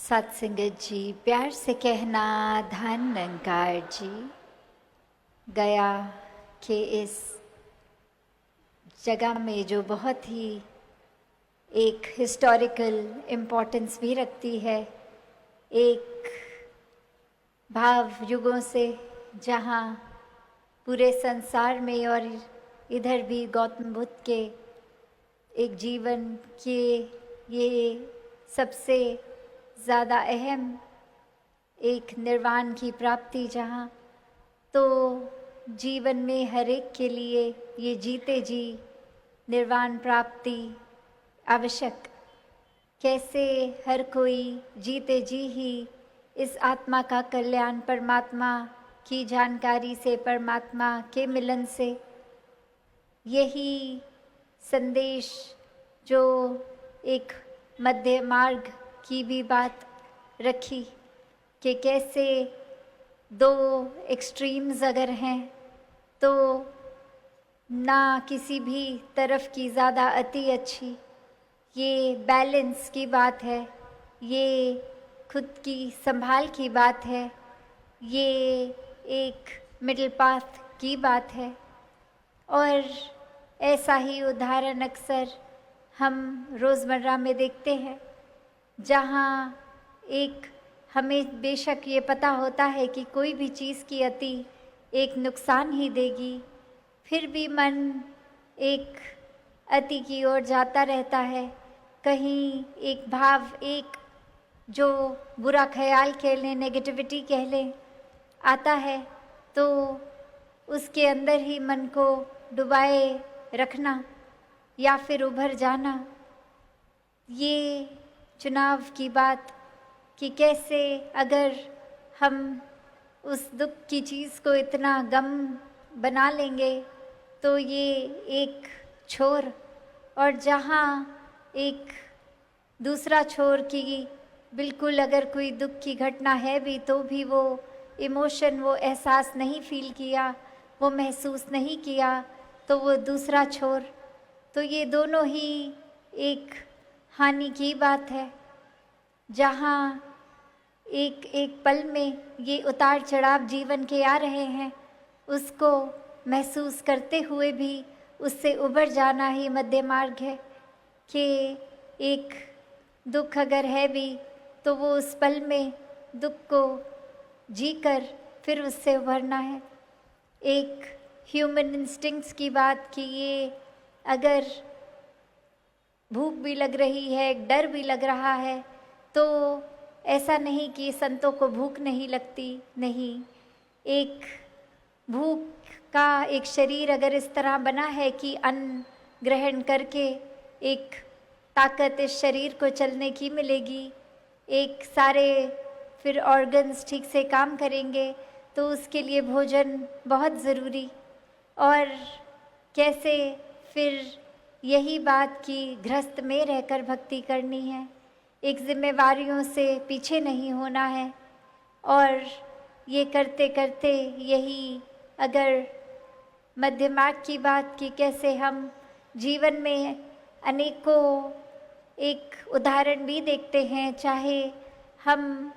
सत्संगत जी, प्यार से कहना धन निरंकार जी। गया के इस जगह में जो बहुत ही एक हिस्टोरिकल इम्पोर्टेंस भी रखती है, एक भाव युगों से जहाँ पूरे संसार में और इधर भी गौतम बुद्ध के एक जीवन के ये सबसे ज़्यादा अहम एक निर्वाण की प्राप्ति, जहाँ तो जीवन में हर एक के लिए ये जीते जी निर्वाण प्राप्ति आवश्यक। कैसे हर कोई जीते जी ही इस आत्मा का कल्याण परमात्मा की जानकारी से, परमात्मा के मिलन से, यही संदेश जो एक मध्य मार्ग की भी बात रखी कि कैसे दो एक्सट्रीम्स अगर हैं तो ना किसी भी तरफ की ज़्यादा अति अच्छी, ये बैलेंस की बात है, ये खुद की संभाल की बात है, ये एक मिडिल पाथ की बात है। और ऐसा ही उदाहरण अक्सर हम रोज़मर्रा में देखते हैं, जहाँ एक हमें बेशक ये पता होता है कि कोई भी चीज़ की अति एक नुकसान ही देगी, फिर भी मन एक अति की ओर जाता रहता है। कहीं एक भाव, एक जो बुरा ख्याल कह लें, नेगेटिविटी कह लें, आता है तो उसके अंदर ही मन को डुबाए रखना या फिर उभर जाना। ये चुनाव की बात कि कैसे अगर हम उस दुख की चीज़ को इतना गम बना लेंगे तो ये एक छोर, और जहाँ एक दूसरा छोर की बिल्कुल अगर कोई दुख की घटना है भी तो भी वो इमोशन, वो एहसास नहीं फील किया, वो महसूस नहीं किया, तो वो दूसरा छोर, तो ये दोनों ही एक हानि की बात है। जहाँ एक एक पल में ये उतार चढ़ाव जीवन के आ रहे हैं, उसको महसूस करते हुए भी उससे उबर जाना ही मध्य मार्ग है। कि एक दुख अगर है भी तो वो उस पल में दुख को जीकर फिर उससे उभरना है। एक ह्यूमन इंस्टिंक्ट्स की बात कि ये अगर भूख भी लग रही है, डर भी लग रहा है, तो ऐसा नहीं कि संतों को भूख नहीं लगती, नहीं। एक भूख का एक शरीर अगर इस तरह बना है कि अन्न ग्रहण करके एक ताकत इस शरीर को चलने की मिलेगी, एक सारे फिर ऑर्गन्स ठीक से काम करेंगे, तो उसके लिए भोजन बहुत ज़रूरी। और कैसे फिर यही बात कि गृहस्थ में रहकर भक्ति करनी है, एक जिम्मेवारियों से पीछे नहीं होना है। और ये करते करते यही अगर मध्य मार्ग की बात की कैसे हम जीवन में अनेकों एक उदाहरण भी देखते हैं, चाहे हम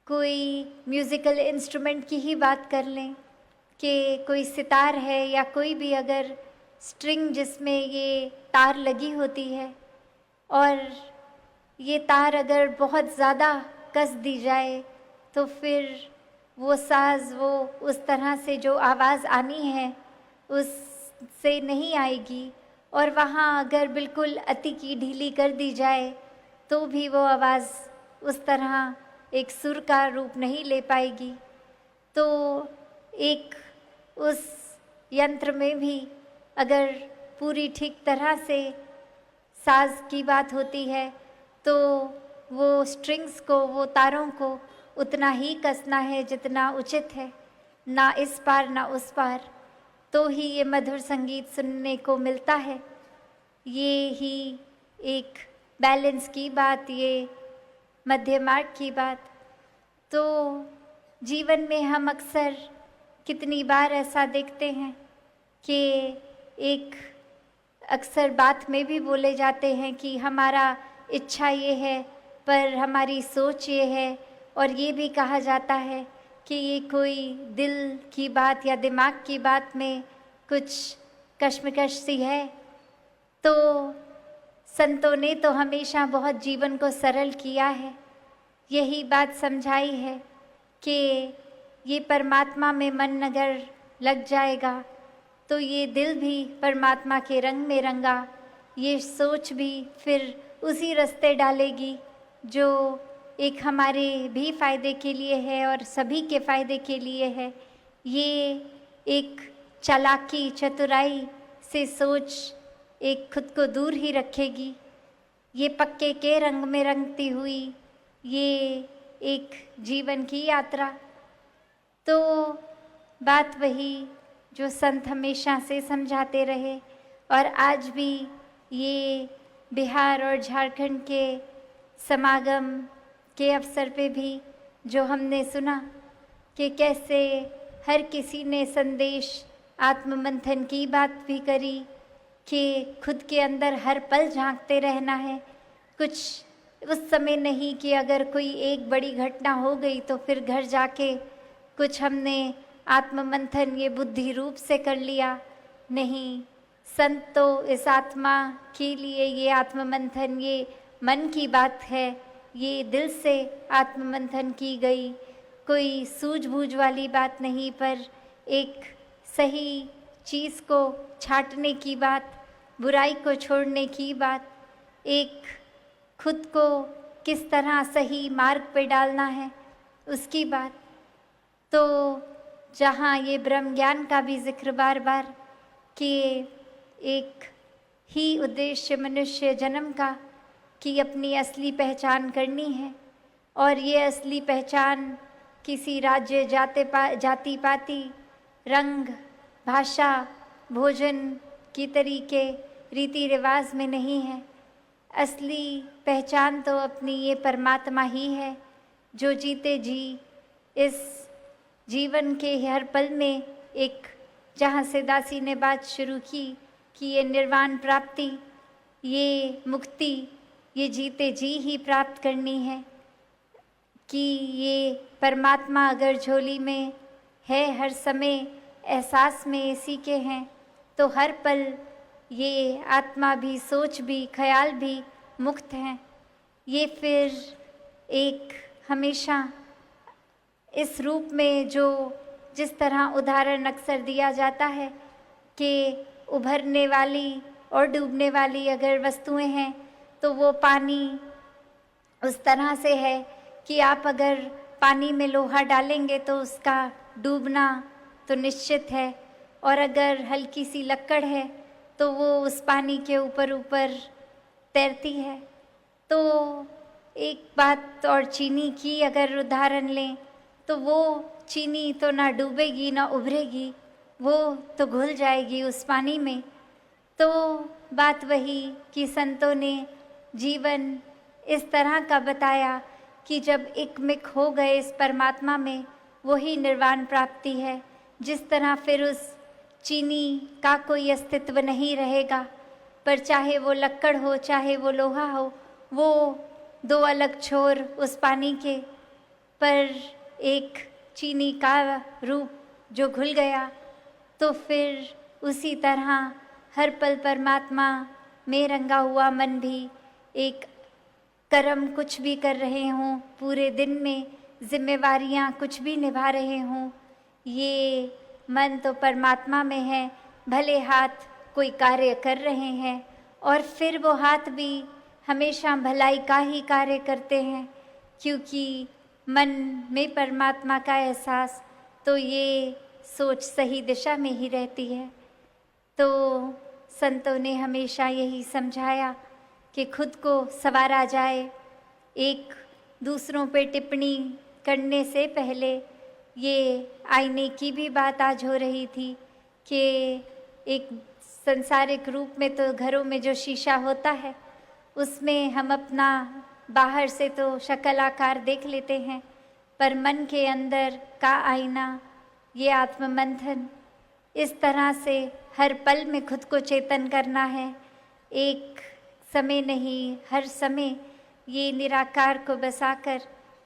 कोई म्यूज़िकल इंस्ट्रूमेंट की ही बात कर लें कि कोई सितार है या कोई भी अगर स्ट्रिंग जिसमें ये तार लगी होती है, और ये तार अगर बहुत ज़्यादा कस दी जाए तो फिर वो साज़, वो उस तरह से जो आवाज़ आनी है उससे नहीं आएगी। और वहाँ अगर बिल्कुल अति की ढीली कर दी जाए तो भी वो आवाज़ उस तरह एक सुर का रूप नहीं ले पाएगी। तो एक उस यंत्र में भी अगर पूरी ठीक तरह से साज़ की बात होती है तो वो स्ट्रिंग्स को, वो तारों को उतना ही कसना है जितना उचित है, ना इस पार ना उस पार, तो ही ये मधुर संगीत सुनने को मिलता है। ये ही एक बैलेंस की बात, ये मध्य मार्ग की बात। तो जीवन में हम अक्सर कितनी बार ऐसा देखते हैं कि एक अक्सर बात में भी बोले जाते हैं कि हमारा इच्छा ये है पर हमारी सोच ये है, और ये भी कहा जाता है कि ये कोई दिल की बात या दिमाग की बात में कुछ कश्मकश सी है। तो संतों ने तो हमेशा बहुत जीवन को सरल किया है, यही बात समझाई है कि ये परमात्मा में मन अगर लग जाएगा तो ये दिल भी परमात्मा के रंग में रंगा, ये सोच भी फिर उसी रास्ते डालेगी जो एक हमारे भी फायदे के लिए है और सभी के फायदे के लिए है। ये एक चालाकी चतुराई से सोच एक खुद को दूर ही रखेगी। ये पक्के के रंग में रंगती हुई ये एक जीवन की यात्रा। तो बात वही जो संत हमेशा से समझाते रहे, और आज भी ये बिहार और झारखंड के समागम के अवसर पे भी जो हमने सुना कि कैसे हर किसी ने संदेश आत्ममंथन की बात भी करी कि खुद के अंदर हर पल झांकते रहना है। कुछ उस समय नहीं कि अगर कोई एक बड़ी घटना हो गई तो फिर घर जाके कुछ हमने आत्ममंथन ये बुद्धि रूप से कर लिया। नहीं, संत तो इस आत्मा के लिए ये आत्ममंथन ये मन की बात है, ये दिल से आत्ममंथन की गई, कोई सूझबूझ वाली बात नहीं, पर एक सही चीज़ को छांटने की बात, बुराई को छोड़ने की बात, एक खुद को किस तरह सही मार्ग पे डालना है उसकी बात। तो जहाँ ये ब्रह्म ज्ञान का भी जिक्र बार बार कि एक ही उद्देश्य मनुष्य जन्म का कि अपनी असली पहचान करनी है, और ये असली पहचान किसी राज्य जाति पाति रंग भाषा भोजन की तरीके रीति रिवाज में नहीं है। असली पहचान तो अपनी ये परमात्मा ही है जो जीते जी इस जीवन के हर पल में एक, जहाँ से दासी ने बात शुरू की कि ये निर्वाण प्राप्ति, ये मुक्ति, ये जीते जी ही प्राप्त करनी है, कि ये परमात्मा अगर झोली में है हर समय, एहसास में इसी के हैं, तो हर पल ये आत्मा भी, सोच भी, ख्याल भी मुक्त हैं। ये फिर एक हमेशा इस रूप में जो जिस तरह उदाहरण अक्सर दिया जाता है कि उभरने वाली और डूबने वाली अगर वस्तुएं हैं तो वो पानी उस तरह से है कि आप अगर पानी में लोहा डालेंगे तो उसका डूबना तो निश्चित है, और अगर हल्की सी लक्कड़ है तो वो उस पानी के ऊपर ऊपर तैरती है। तो एक बात और चीनी की अगर उदाहरण लें तो वो चीनी तो ना डूबेगी ना उभरेगी, वो तो घुल जाएगी उस पानी में। तो बात वही कि संतों ने जीवन इस तरह का बताया कि जब एकमिक हो गए इस परमात्मा में, वही निर्वाण प्राप्ति है। जिस तरह फिर उस चीनी का कोई अस्तित्व नहीं रहेगा, पर चाहे वो लक्कड़ हो चाहे वो लोहा हो, वो दो अलग छोर उस पानी के, पर एक चीनी का रूप जो घुल गया, तो फिर उसी तरह हर पल परमात्मा में रंगा हुआ मन भी एक कर्म कुछ भी कर रहे हों, पूरे दिन में जिम्मेवारियां कुछ भी निभा रहे हों, ये मन तो परमात्मा में है। भले हाथ कोई कार्य कर रहे हैं और फिर वो हाथ भी हमेशा भलाई का ही कार्य करते हैं, क्योंकि मन में परमात्मा का एहसास, तो ये सोच सही दिशा में ही रहती है। तो संतों ने हमेशा यही समझाया कि खुद को संवारा जाए। एक दूसरों पे टिप्पणी करने से पहले ये आईने की भी बात आज हो रही थी कि एक संसारिक रूप में तो घरों में जो शीशा होता है उसमें हम अपना बाहर से तो शक्ल आकार देख लेते हैं, पर मन के अंदर का आईना ये आत्ममंथन, इस तरह से हर पल में खुद को चेतन करना है। एक समय नहीं, हर समय ये निराकार को बसाकर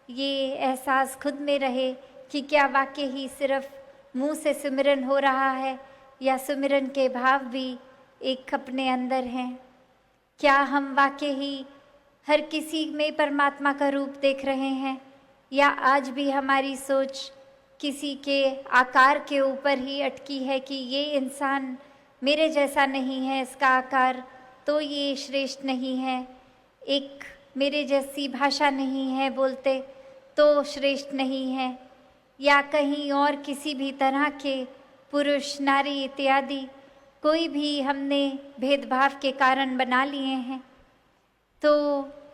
ये एहसास खुद में रहे कि क्या वाकई ही सिर्फ मुंह से सुमिरन हो रहा है या सुमिरन के भाव भी एक अपने अंदर हैं। क्या हम वाकई ही हर किसी में परमात्मा का रूप देख रहे हैं या आज भी हमारी सोच किसी के आकार के ऊपर ही अटकी है कि ये इंसान मेरे जैसा नहीं है, इसका आकार तो ये श्रेष्ठ नहीं है, एक मेरे जैसी भाषा नहीं है बोलते तो श्रेष्ठ नहीं है, या कहीं और किसी भी तरह के पुरुष नारी इत्यादि कोई भी हमने भेदभाव के कारण बना लिए हैं। तो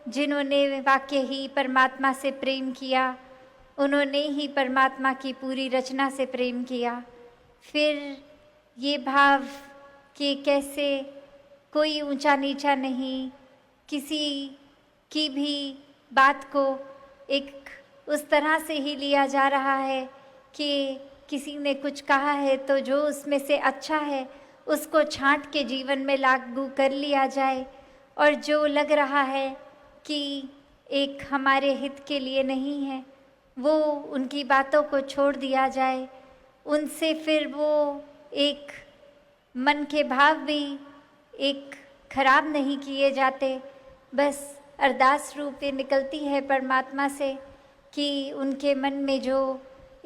जिन्होंने वाकई ही परमात्मा से प्रेम किया उन्होंने ही परमात्मा की पूरी रचना से प्रेम किया। फिर ये भाव कि कैसे कोई ऊंचा नीचा नहीं, किसी की भी बात को एक उस तरह से ही लिया जा रहा है कि किसी ने कुछ कहा है तो जो उसमें से अच्छा है उसको छांट के जीवन में लागू कर लिया जाए, और जो लग रहा है कि एक हमारे हित के लिए नहीं है वो उनकी बातों को छोड़ दिया जाए। उनसे फिर वो एक मन के भाव भी एक खराब नहीं किए जाते, बस अरदास रूप ये निकलती है परमात्मा से कि उनके मन में जो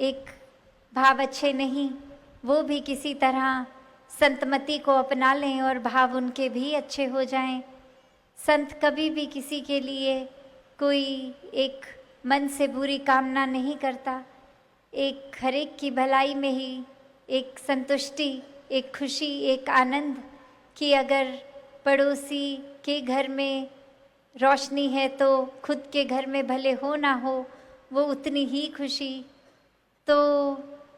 एक भाव अच्छे नहीं वो भी किसी तरह संतमति को अपना लें और भाव उनके भी अच्छे हो जाएं। संत कभी भी किसी के लिए कोई एक मन से बुरी कामना नहीं करता, एक हरेक की भलाई में ही एक संतुष्टि, एक खुशी, एक आनंद कि अगर पड़ोसी के घर में रोशनी है तो खुद के घर में भले हो ना हो वो उतनी ही खुशी। तो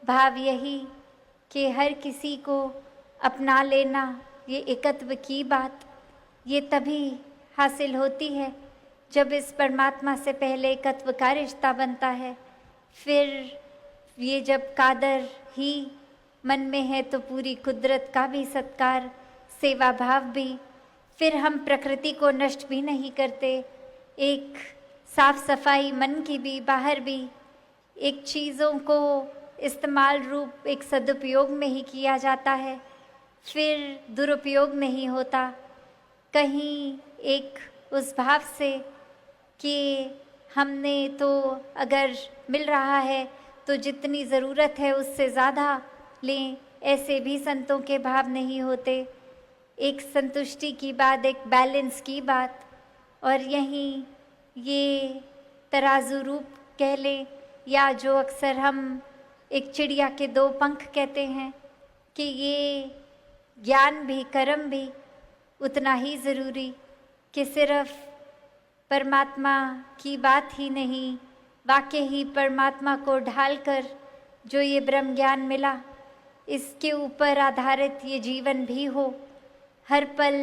भाव यही कि हर किसी को अपना लेना, ये एकत्व की बात ये तभी हासिल होती है जब इस परमात्मा से पहले एकत्व का रिश्ता बनता है। फिर ये जब कादर ही मन में है तो पूरी कुदरत का भी सत्कार, सेवा भाव भी। फिर हम प्रकृति को नष्ट भी नहीं करते, एक साफ सफाई मन की भी बाहर भी, एक चीज़ों को इस्तेमाल रूप एक सदुपयोग में ही किया जाता है, फिर दुरुपयोग नहीं होता। कहीं एक उस भाव से कि हमने तो अगर मिल रहा है तो जितनी ज़रूरत है उससे ज़्यादा लें, ऐसे भी संतों के भाव नहीं होते। एक संतुष्टि की बात, एक बैलेंस की बात, और यहीं ये तराजू रूप कह लें या जो अक्सर हम एक चिड़िया के दो पंख कहते हैं कि ये ज्ञान भी कर्म भी उतना ही ज़रूरी कि सिर्फ परमात्मा की बात ही नहीं, वाकई ही परमात्मा को ढालकर जो ये ब्रह्म ज्ञान मिला इसके ऊपर आधारित ये जीवन भी हो, हर पल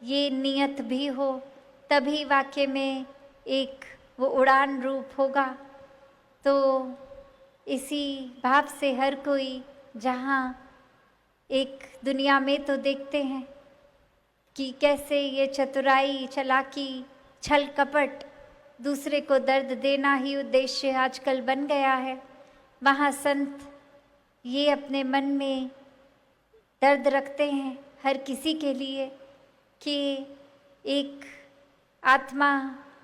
ये नियत भी हो, तभी वाकई में एक वो उड़ान रूप होगा। तो इसी भाव से हर कोई जहाँ एक दुनिया में तो देखते हैं कि कैसे ये चतुराई, चालाकी, छल कपट, दूसरे को दर्द देना ही उद्देश्य आजकल बन गया है, वहाँ संत ये अपने मन में दर्द रखते हैं हर किसी के लिए कि एक आत्मा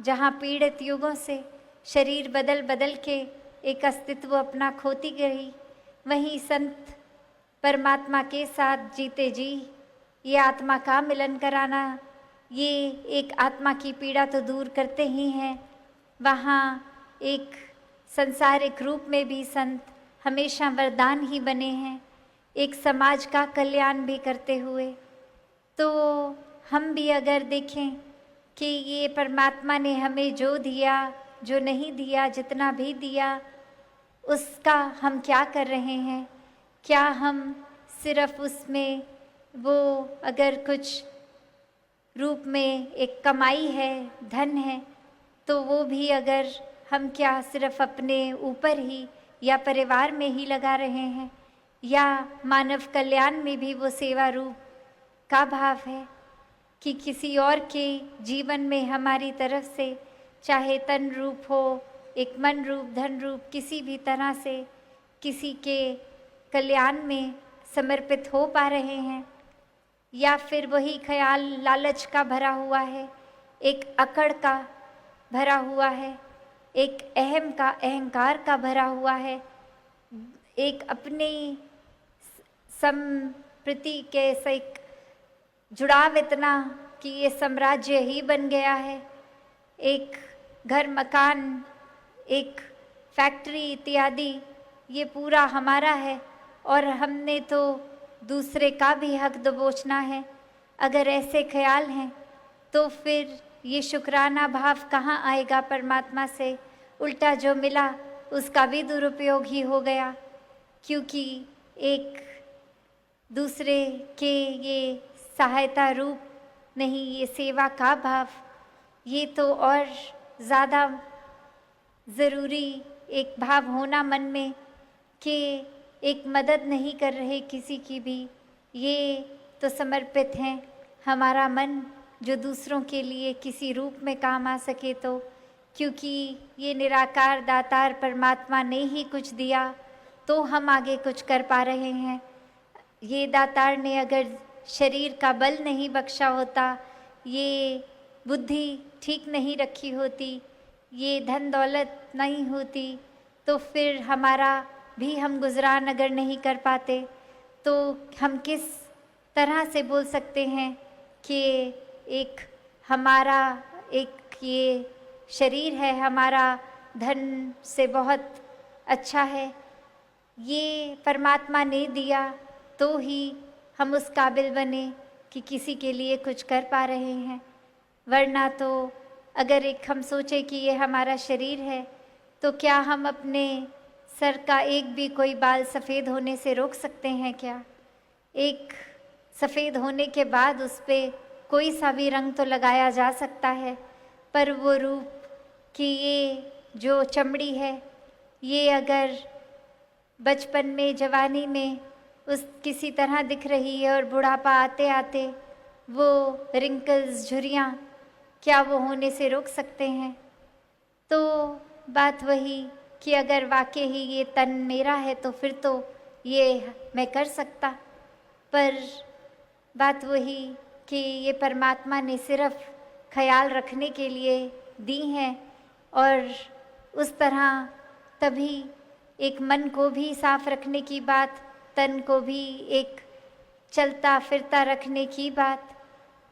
जहाँ पीड़ित युगों से शरीर बदल बदल के एक अस्तित्व अपना खोती गई, वहीं संत परमात्मा के साथ जीते जी ये आत्मा का मिलन कराना, ये एक आत्मा की पीड़ा तो दूर करते ही हैं, वहाँ एक संसारिक रूप में भी संत हमेशा वरदान ही बने हैं, एक समाज का कल्याण भी करते हुए। तो हम भी अगर देखें कि ये परमात्मा ने हमें जो दिया, जो नहीं दिया, जितना भी दिया, उसका हम क्या कर रहे हैं? क्या हम सिर्फ उसमें वो अगर कुछ रूप में एक कमाई है, धन है, तो वो भी अगर हम क्या सिर्फ अपने ऊपर ही या परिवार में ही लगा रहे हैं, या मानव कल्याण में भी वो सेवा रूप का भाव है कि किसी और के जीवन में हमारी तरफ से चाहे तन रूप हो, एक मन रूप, धन रूप, किसी भी तरह से किसी के कल्याण में समर्पित हो पा रहे हैं, या फिर वही ख्याल लालच का भरा हुआ है, एक अकड़ का भरा हुआ है, एक अहम का, अहंकार का भरा हुआ है, एक अपनी संप्रति के एक जुड़ाव इतना कि ये साम्राज्य ही बन गया है, एक घर मकान, एक फैक्ट्री इत्यादि, ये पूरा हमारा है और हमने तो दूसरे का भी हक दबोचना है। अगर ऐसे ख्याल हैं तो फिर ये शुक्राना भाव कहाँ आएगा परमात्मा से? उल्टा जो मिला उसका भी दुरुपयोग ही हो गया, क्योंकि एक दूसरे के ये सहायता रूप नहीं, ये सेवा का भाव, ये तो और ज़्यादा ज़रूरी एक भाव होना मन में कि एक मदद नहीं कर रहे किसी की भी, ये तो समर्पित हैं हमारा मन जो दूसरों के लिए किसी रूप में काम आ सके। तो क्योंकि ये निराकार दातार परमात्मा ने ही कुछ दिया तो हम आगे कुछ कर पा रहे हैं। ये दातार ने अगर शरीर का बल नहीं बख्शा होता, ये बुद्धि ठीक नहीं रखी होती, ये धन दौलत नहीं होती, तो फिर हमारा भी हम गुजरान अगर नहीं कर पाते तो हम किस तरह से बोल सकते हैं कि एक हमारा एक ये शरीर है, हमारा धन से बहुत अच्छा है, ये परमात्मा ने दिया तो ही हम उस काबिल बने कि किसी के लिए कुछ कर पा रहे हैं। वरना तो अगर एक हम सोचे कि ये हमारा शरीर है तो क्या हम अपने सर का एक भी कोई बाल सफ़ेद होने से रोक सकते हैं क्या? एक सफ़ेद होने के बाद उस पर कोई सा भी रंग तो लगाया जा सकता है, पर वो रूप कि ये जो चमड़ी है ये अगर बचपन में, जवानी में उस किसी तरह दिख रही है और बुढ़ापा आते आते वो रिंकल्स, झुर्रियाँ, क्या वो होने से रोक सकते हैं? तो बात वही कि अगर वाकई ही ये तन मेरा है तो फिर तो ये मैं कर सकता, पर बात वही कि ये परमात्मा ने सिर्फ ख्याल रखने के लिए दी हैं और उस तरह तभी एक मन को भी साफ रखने की बात, तन को भी एक चलता फिरता रखने की बात,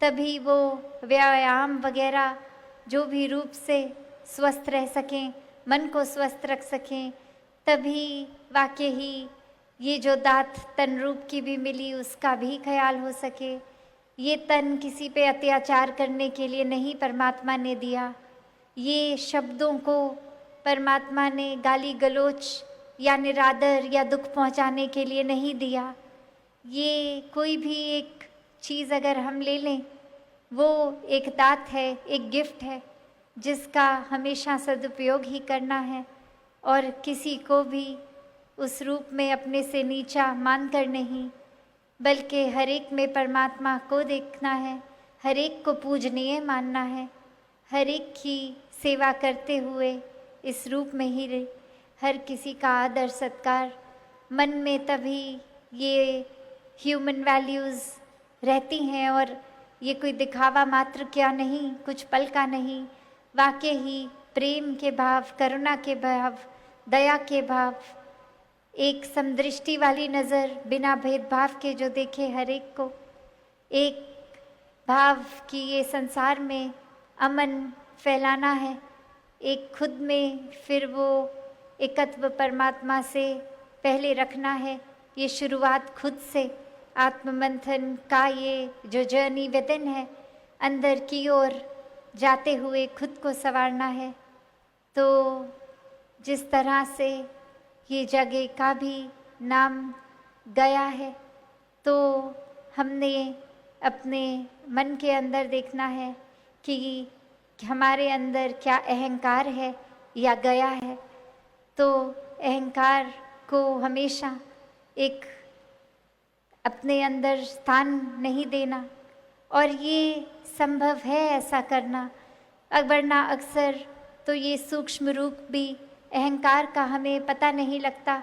तभी वो व्यायाम वगैरह जो भी रूप से स्वस्थ रह सकें, मन को स्वस्थ रख सकें, तभी वाकई ही ये जो दात तन रूप की भी मिली उसका भी ख्याल हो सके। ये तन किसी पे अत्याचार करने के लिए नहीं परमात्मा ने दिया, ये शब्दों को परमात्मा ने गाली गलोच या निरादर या दुख पहुंचाने के लिए नहीं दिया। ये कोई भी एक चीज़ अगर हम ले लें वो एक दात है, एक गिफ्ट है जिसका हमेशा सदुपयोग ही करना है और किसी को भी उस रूप में अपने से नीचा मानकर नहीं, बल्कि हर एक में परमात्मा को देखना है, हर एक को पूजनीय मानना है, हर एक की सेवा करते हुए इस रूप में ही हर किसी का आदर सत्कार मन में, तभी ये ह्यूमन वैल्यूज़ रहती हैं और ये कोई दिखावा मात्र क्या नहीं, कुछ पल का नहीं, वाकई ही प्रेम के भाव, करुणा के भाव, दया के भाव, एक समदृष्टि वाली नज़र बिना भेदभाव के जो देखे हर एक को, एक भाव कि ये संसार में अमन फैलाना है, एक खुद में फिर वो एकत्व परमात्मा से पहले रखना है। ये शुरुआत खुद से आत्ममंथन का ये जो जर्नी विदिन है, अंदर की ओर जाते हुए खुद को संवारना है। तो जिस तरह से ये जगह का भी नाम गया है तो हमने अपने मन के अंदर देखना है कि हमारे अंदर क्या अहंकार है या गया है। तो अहंकार को हमेशा एक अपने अंदर स्थान नहीं देना, और ये संभव है ऐसा करना, वरना अक्सर तो ये सूक्ष्म रूप भी अहंकार का हमें पता नहीं लगता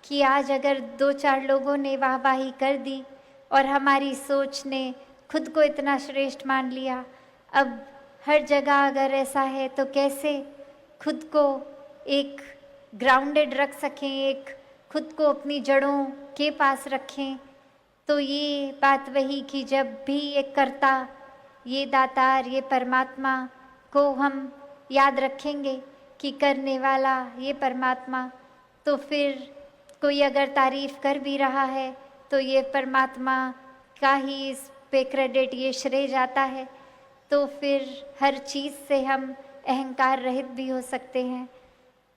कि आज अगर 2-4 लोगों ने वाहवाही कर दी और हमारी सोच ने खुद को इतना श्रेष्ठ मान लिया, अब हर जगह अगर ऐसा है तो कैसे खुद को एक ग्राउंडेड रख सकें, एक खुद को अपनी जड़ों के पास रखें। तो ये बात वही कि जब भी एक कर्ता, ये दातार, ये परमात्मा को हम याद रखेंगे कि करने वाला ये परमात्मा, तो फिर कोई अगर तारीफ कर भी रहा है तो ये परमात्मा का ही इस पे क्रेडिट, ये श्रेय जाता है। तो फिर हर चीज़ से हम अहंकार रहित भी हो सकते हैं।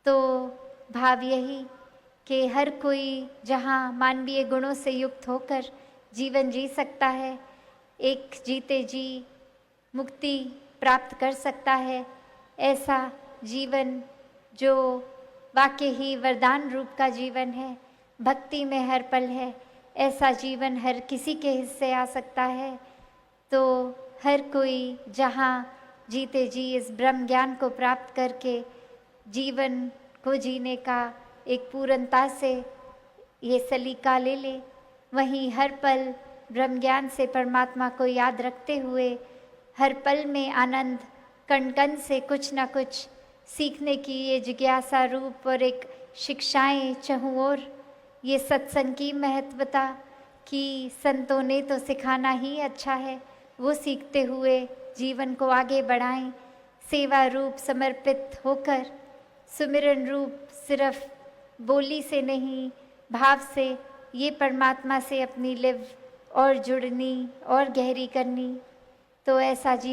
तो भाव यही कि हर कोई जहाँ मानवीय गुणों से युक्त होकर जीवन जी सकता है, एक जीते जी मुक्ति प्राप्त कर सकता है, ऐसा जीवन जो वाकई ही वरदान रूप का जीवन है, भक्ति में हर पल है, ऐसा जीवन हर किसी के हिस्से आ सकता है। तो हर कोई जहाँ जीते जी इस ब्रह्म ज्ञान को प्राप्त करके जीवन को जीने का एक पूर्णता से ये सलीका ले ले, वहीं हर पल ब्रह्म ज्ञान से परमात्मा को याद रखते हुए हर पल में आनंद, कण कण से कुछ ना कुछ सीखने की ये जिज्ञासा रूप और एक शिक्षाएं चहुँ ओर, ये सत्संग की महत्वता कि संतों ने तो सिखाना ही अच्छा है, वो सीखते हुए जीवन को आगे बढ़ाएं। सेवा रूप समर्पित होकर, सुमिरन रूप सिर्फ बोली से नहीं, भाव से ये परमात्मा से अपनी लिव और जुड़नी और गहरी करनी। तो ऐसा जीवन